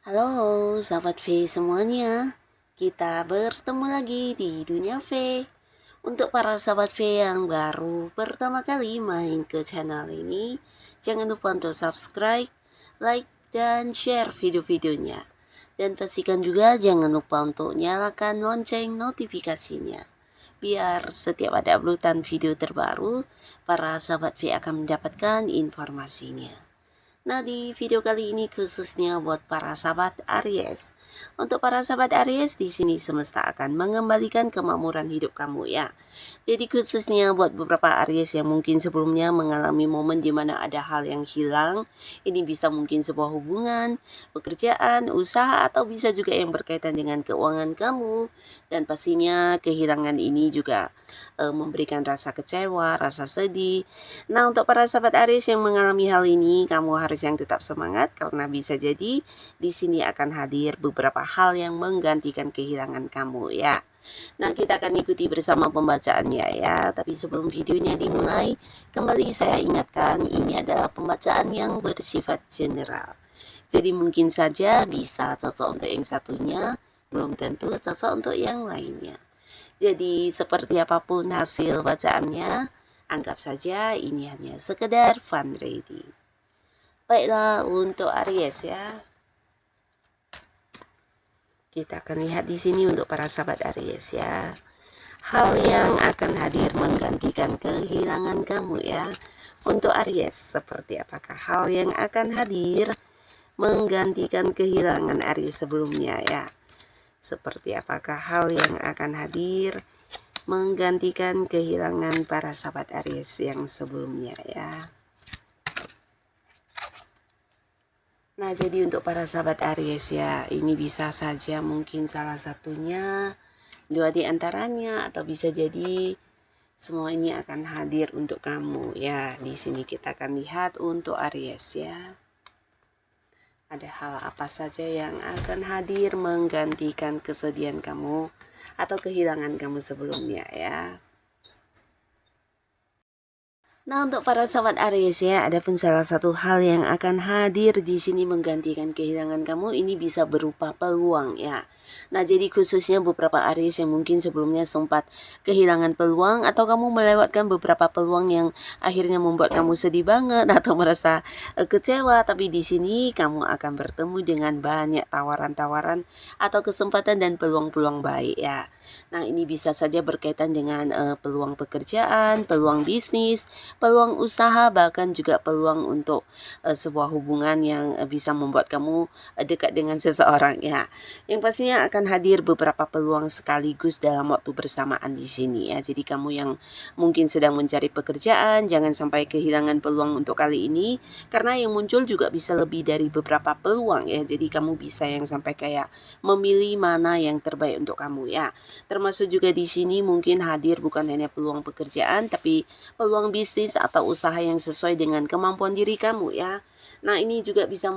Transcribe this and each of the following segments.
Halo, sahabat V semuanya. Kita bertemu lagi di Dunia V. Untuk para sahabat V yang baru pertama kali main ke channel ini, jangan lupa untuk subscribe, like, dan share video-videonya. Dan pastikan juga jangan lupa untuk nyalakan lonceng notifikasinya. Biar setiap ada uploadan video terbaru, para sahabat V akan mendapatkan informasinya. Nah, di video kali ini khususnya buat para sahabat Aries. Untuk para sahabat Aries, di sini semesta akan mengembalikan kemakmuran hidup kamu ya. Jadi khususnya buat beberapa Aries yang mungkin sebelumnya mengalami momen di mana ada hal yang hilang, ini bisa mungkin sebuah hubungan, pekerjaan, usaha, atau bisa juga yang berkaitan dengan keuangan kamu. Dan pastinya kehilangan ini juga memberikan rasa kecewa, rasa sedih. Nah, untuk para sahabat Aries yang mengalami hal ini, kamu harus yang tetap semangat karena bisa jadi di sini akan hadir beberapa hal yang menggantikan kehilangan kamu ya. Nah, kita akan ikuti bersama pembacaannya ya. Tapi sebelum videonya dimulai, kembali saya ingatkan ini adalah pembacaan yang bersifat general. Jadi mungkin saja bisa cocok untuk yang satunya, belum tentu cocok untuk yang lainnya. Jadi seperti apapun hasil bacaannya, anggap saja ini hanya sekedar fun reading. Baiklah, untuk Aries ya. Kita akan lihat di sini untuk para sahabat Aries ya. Hal yang akan hadir menggantikan kehilangan kamu ya. Untuk Aries, seperti apakah hal yang akan hadir menggantikan kehilangan Aries sebelumnya ya. Seperti apakah hal yang akan hadir menggantikan kehilangan para sahabat Aries yang sebelumnya ya. Nah, jadi untuk para sahabat Aries ya, ini bisa saja mungkin salah satunya, dua di antaranya, atau bisa jadi semua ini akan hadir untuk kamu ya. Di sini kita akan lihat untuk Aries ya. Ada hal apa saja yang akan hadir menggantikan kesedihan kamu atau kehilangan kamu sebelumnya ya. Nah, untuk para sahabat Aries ya, ada pun salah satu hal yang akan hadir di sini menggantikan kehilangan kamu ini bisa berupa peluang ya. Nah, jadi khususnya beberapa Aries yang mungkin sebelumnya sempat kehilangan peluang atau kamu melewatkan beberapa peluang yang akhirnya membuat kamu sedih banget atau merasa kecewa, tapi di sini kamu akan bertemu dengan banyak tawaran-tawaran atau kesempatan dan peluang-peluang baik ya. Nah, ini bisa saja berkaitan dengan peluang pekerjaan, peluang bisnis, peluang usaha, bahkan juga peluang untuk sebuah hubungan yang bisa membuat kamu dekat dengan seseorang ya. Yang pastinya akan hadir beberapa peluang sekaligus dalam waktu bersamaan di sini ya. Jadi kamu yang mungkin sedang mencari pekerjaan, jangan sampai kehilangan peluang untuk kali ini karena yang muncul juga bisa lebih dari beberapa peluang ya. Jadi kamu bisa yang sampai kayak memilih mana yang terbaik untuk kamu ya. Termasuk juga di sini mungkin hadir bukan hanya peluang pekerjaan tapi peluang bisnis atau usaha yang sesuai dengan kemampuan diri kamu ya. Nah, ini juga bisa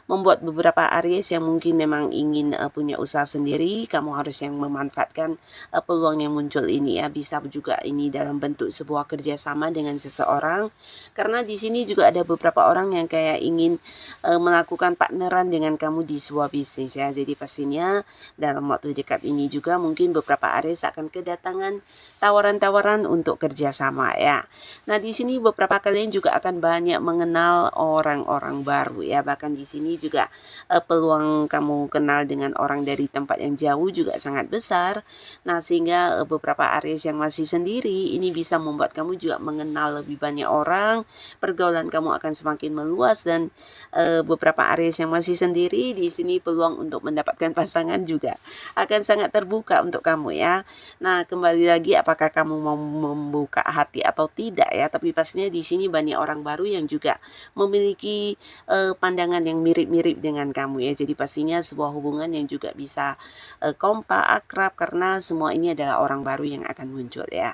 membuat beberapa Aries yang mungkin memang ingin punya usaha sendiri, kamu harus yang memanfaatkan peluang yang muncul ini ya. Bisa juga ini dalam bentuk sebuah kerjasama dengan seseorang, karena di sini juga ada beberapa orang yang kayak ingin melakukan partneran dengan kamu di sebuah bisnis ya. Jadi pastinya dalam waktu dekat ini juga mungkin beberapa Aries akan kedatangan tawaran-tawaran untuk kerjasama ya. Nah, di sini beberapa kalian juga akan banyak mengenal orang-orang baru ya. Bahkan di sini juga peluang kamu kenal dengan orang dari tempat yang jauh juga sangat besar. Nah, sehingga beberapa Aries yang masih sendiri ini bisa membuat kamu juga mengenal lebih banyak orang. Pergaulan kamu akan semakin meluas dan beberapa Aries yang masih sendiri di sini peluang untuk mendapatkan pasangan juga akan sangat terbuka untuk kamu ya. Nah, kembali lagi apakah kamu mau membuka hati atau tidak ya, tapi pastinya di sini banyak orang baru yang juga memiliki pandangan yang mirip-mirip dengan kamu ya. Jadi pastinya sebuah hubungan yang juga bisa kompak, akrab, karena semua ini adalah orang baru yang akan muncul ya.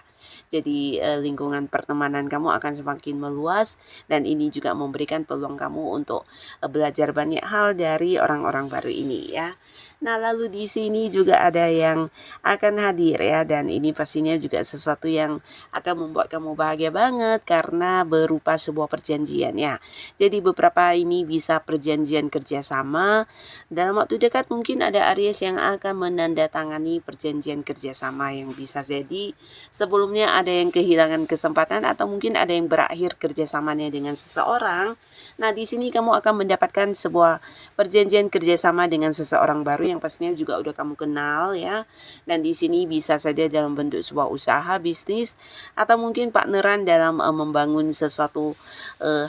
Jadi lingkungan pertemanan kamu akan semakin meluas, dan ini juga memberikan peluang kamu untuk belajar banyak hal dari orang-orang baru ini ya. Nah, lalu di sini juga ada yang akan hadir ya, dan ini pastinya juga sesuatu yang akan membuat kamu bahagia banget karena berupa sebuah perjanjian ya. Jadi beberapa ini bisa perjanjian kerjasama. Dalam waktu dekat mungkin ada Aries yang akan menandatangani perjanjian kerjasama yang bisa jadi sebelumnya ada yang kehilangan kesempatan, atau mungkin ada yang berakhir kerjasamanya dengan seseorang. Nah, di sini kamu akan mendapatkan sebuah perjanjian kerjasama dengan seseorang baru yang pastinya juga udah kamu kenal ya. Dan di sini bisa saja dalam bentuk sebuah usaha, bisnis, atau mungkin partneran dalam membangun sesuatu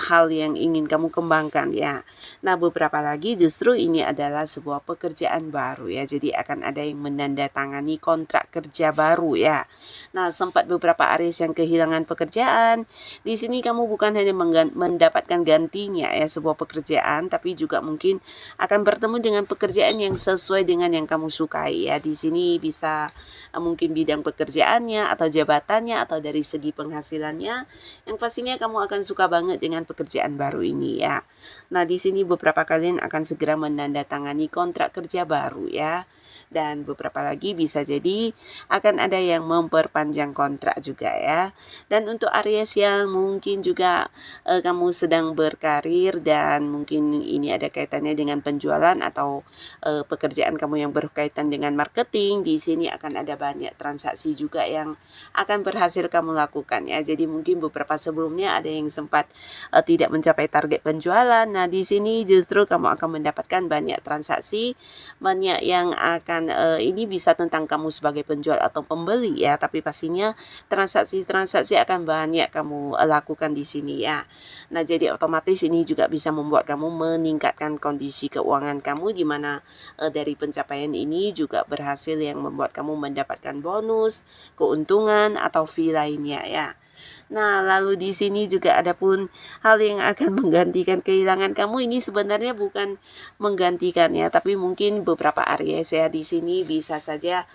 hal yang ingin kamu kembangkan ya. Nah, beberapa lagi justru ini adalah sebuah pekerjaan baru ya. Jadi akan ada yang menandatangani kontrak kerja baru ya. Nah, sempat beberapa Aries yang kehilangan pekerjaan. Di sini kamu bukan hanya mendapatkan gantinya ya sebuah pekerjaan, tapi juga mungkin akan bertemu dengan pekerjaan yang sesuai dengan yang kamu sukai ya. Di sini bisa mungkin bidang pekerjaannya atau jabatannya atau dari segi penghasilannya, yang pastinya kamu akan suka banget dengan pekerjaan baru ini ya. Nah, di sini beberapa kalian akan segera menandatangani kontrak kerja baru ya. Dan beberapa lagi bisa jadi akan ada yang memperpanjang kontrak juga ya. Dan untuk Aries yang mungkin juga kamu sedang berkarir dan mungkin ini ada kaitannya dengan penjualan atau pekerjaan kamu yang berkaitan dengan marketing, di sini akan ada banyak transaksi juga yang akan berhasil kamu lakukan ya. Jadi mungkin beberapa sebelumnya ada yang sempat tidak mencapai target penjualan. Nah, di sini justru kamu akan mendapatkan banyak transaksi, banyak yang akan ini bisa tentang kamu sebagai penjual atau pembeli ya, tapi pastinya transaksi-transaksi akan banyak kamu lakukan di sini ya. Nah, jadi otomatis ini juga bisa membuat kamu meningkatkan kondisi keuangan kamu, di mana dari pencapaian ini juga berhasil yang membuat kamu mendapatkan bonus, keuntungan atau fee lainnya ya. Nah, lalu di sini juga ada pun hal yang akan menggantikan kehilangan kamu. Ini sebenarnya bukan menggantikan ya, tapi mungkin beberapa Aries ya, di sini bisa saja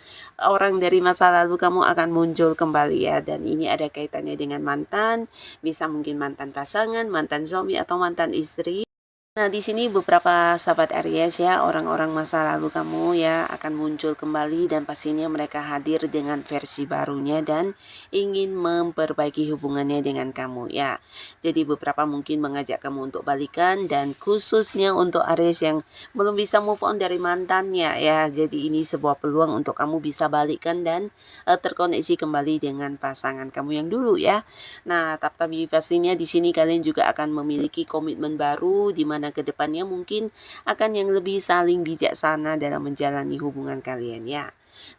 orang dari masa lalu kamu akan muncul kembali ya, dan ini ada kaitannya dengan mantan, bisa mungkin mantan pasangan, mantan suami atau mantan istri. Nah, di sini beberapa sahabat Aries ya, orang-orang masa lalu kamu ya akan muncul kembali, dan pastinya mereka hadir dengan versi barunya dan ingin memperbaiki hubungannya dengan kamu ya. Jadi beberapa mungkin mengajak kamu untuk balikan, dan khususnya untuk Aries yang belum bisa move on dari mantannya ya. Jadi ini sebuah peluang untuk kamu bisa balikan dan terkoneksi kembali dengan pasangan kamu yang dulu ya. Nah, tapi pastinya di sini kalian juga akan memiliki komitmen baru, di mana kedepannya mungkin akan yang lebih saling bijaksana dalam menjalani hubungan kalian ya.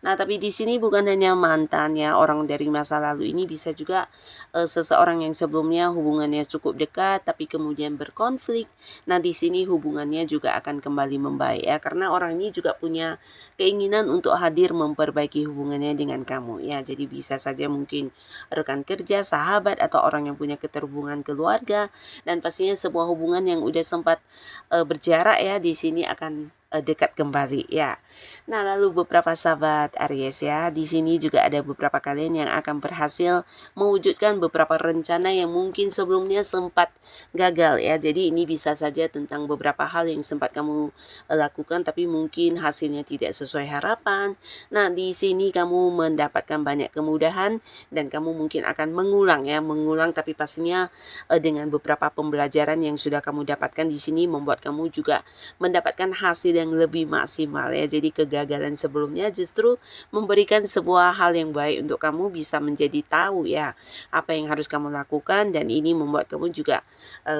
Nah, tapi di sini bukan hanya mantan ya, orang dari masa lalu ini bisa juga seseorang yang sebelumnya hubungannya cukup dekat tapi kemudian berkonflik. Nah, di sini hubungannya juga akan kembali membaik ya, karena orang ini juga punya keinginan untuk hadir memperbaiki hubungannya dengan kamu ya. Jadi bisa saja mungkin rekan kerja, sahabat, atau orang yang punya keterhubungan keluarga, dan pastinya sebuah hubungan yang udah sempat berjarak ya, di sini akan dekat kembali ya. Nah, lalu beberapa sahabat Aries ya, di sini juga ada beberapa kalian yang akan berhasil mewujudkan beberapa rencana yang mungkin sebelumnya sempat gagal ya. Jadi ini bisa saja tentang beberapa hal yang sempat kamu lakukan tapi mungkin hasilnya tidak sesuai harapan. Nah, di sini kamu mendapatkan banyak kemudahan, dan kamu mungkin akan mengulang ya, tapi pastinya dengan beberapa pembelajaran yang sudah kamu dapatkan di sini membuat kamu juga mendapatkan hasil yang lebih maksimal ya. Jadi kegagalan sebelumnya justru memberikan sebuah hal yang baik untuk kamu bisa menjadi tahu ya apa yang harus kamu lakukan, dan ini membuat kamu juga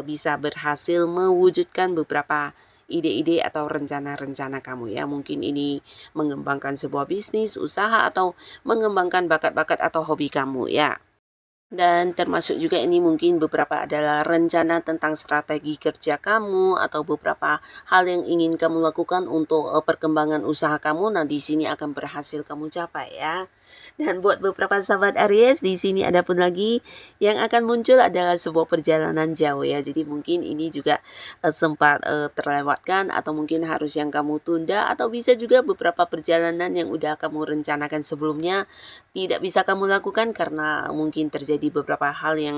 bisa berhasil mewujudkan beberapa ide-ide atau rencana-rencana kamu ya. Mungkin ini mengembangkan sebuah bisnis, usaha, atau mengembangkan bakat-bakat atau hobi kamu ya. Dan termasuk juga ini mungkin beberapa adalah rencana tentang strategi kerja kamu atau beberapa hal yang ingin kamu lakukan untuk perkembangan usaha kamu. Nah, di sini akan berhasil kamu capai ya. Dan buat beberapa sahabat Aries, di sini ada pun lagi yang akan muncul adalah sebuah perjalanan jauh ya. Jadi mungkin ini juga sempat terlewatkan atau mungkin harus yang kamu tunda atau bisa juga beberapa perjalanan yang udah kamu rencanakan sebelumnya tidak bisa kamu lakukan karena mungkin terjadi beberapa hal yang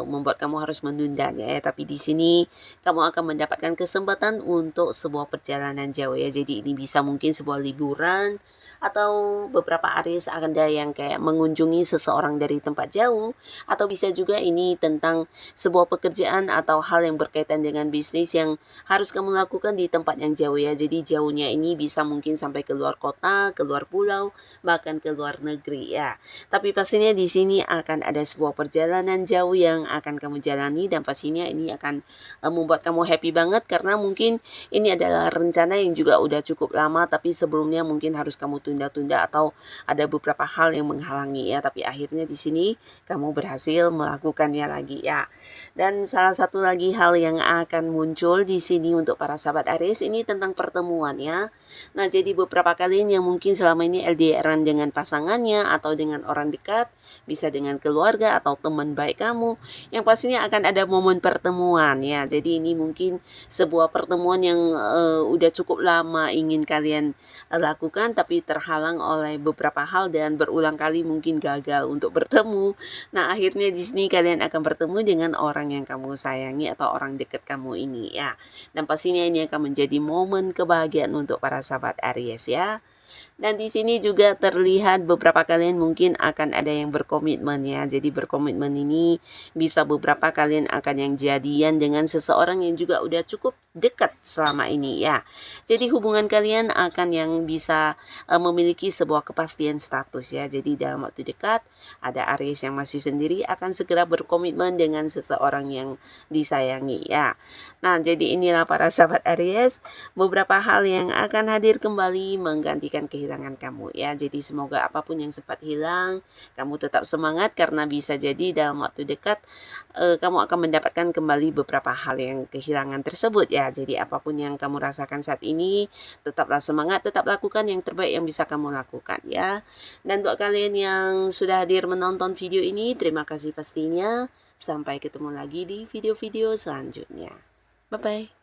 membuat kamu harus menundanya ya. Tapi di sini kamu akan mendapatkan kesempatan untuk sebuah perjalanan jauh ya. Jadi ini bisa mungkin sebuah liburan atau beberapa Aries ada yang kayak mengunjungi seseorang dari tempat jauh atau bisa juga ini tentang sebuah pekerjaan atau hal yang berkaitan dengan bisnis yang harus kamu lakukan di tempat yang jauh ya. Jadi jauhnya ini bisa mungkin sampai ke luar kota, ke luar pulau, bahkan ke luar negeri ya. Tapi pastinya di sini akan ada sebuah perjalanan jauh yang akan kamu jalani dan pastinya ini akan membuat kamu happy banget karena mungkin ini adalah rencana yang juga udah cukup lama tapi sebelumnya mungkin harus kamu tunda-tunda atau ada beberapa hal yang menghalangi ya, tapi akhirnya di sini kamu berhasil melakukannya lagi ya. Dan salah satu lagi hal yang akan muncul di sini untuk para sahabat Aries ini tentang pertemuan ya. Nah, jadi beberapa kalian yang mungkin selama ini LDRan dengan pasangannya atau dengan orang dekat, bisa dengan keluarga atau teman baik kamu, yang pastinya akan ada momen pertemuan ya. Jadi ini mungkin sebuah pertemuan yang udah cukup lama ingin kalian lakukan tapi terhalang oleh beberapa hal dan berulang kali mungkin gagal untuk bertemu. Nah, akhirnya di sini kalian akan bertemu dengan orang yang kamu sayangi atau orang dekat kamu ini ya. Dan pastinya ini akan menjadi momen kebahagiaan untuk para sahabat Aries ya. Dan di sini juga terlihat beberapa kalian mungkin akan ada yang berkomitmen ya. Jadi berkomitmen ini bisa beberapa kalian akan yang jadian dengan seseorang yang juga udah cukup dekat selama ini ya. Jadi hubungan kalian akan yang bisa memiliki sebuah kepastian status ya. Jadi dalam waktu dekat ada Aries yang masih sendiri akan segera berkomitmen dengan seseorang yang disayangi ya. Nah, jadi inilah para sahabat Aries beberapa hal yang akan hadir kembali menggantikan kehilangan kamu ya. Jadi semoga apapun yang sempat hilang, kamu tetap semangat karena bisa jadi dalam waktu dekat kamu akan mendapatkan kembali beberapa hal yang kehilangan tersebut ya. Jadi apapun yang kamu rasakan saat ini, tetaplah semangat, tetap lakukan yang terbaik yang bisa kamu lakukan ya. Dan buat kalian yang sudah hadir menonton video ini, terima kasih pastinya. Sampai ketemu lagi di video-video selanjutnya. Bye-bye.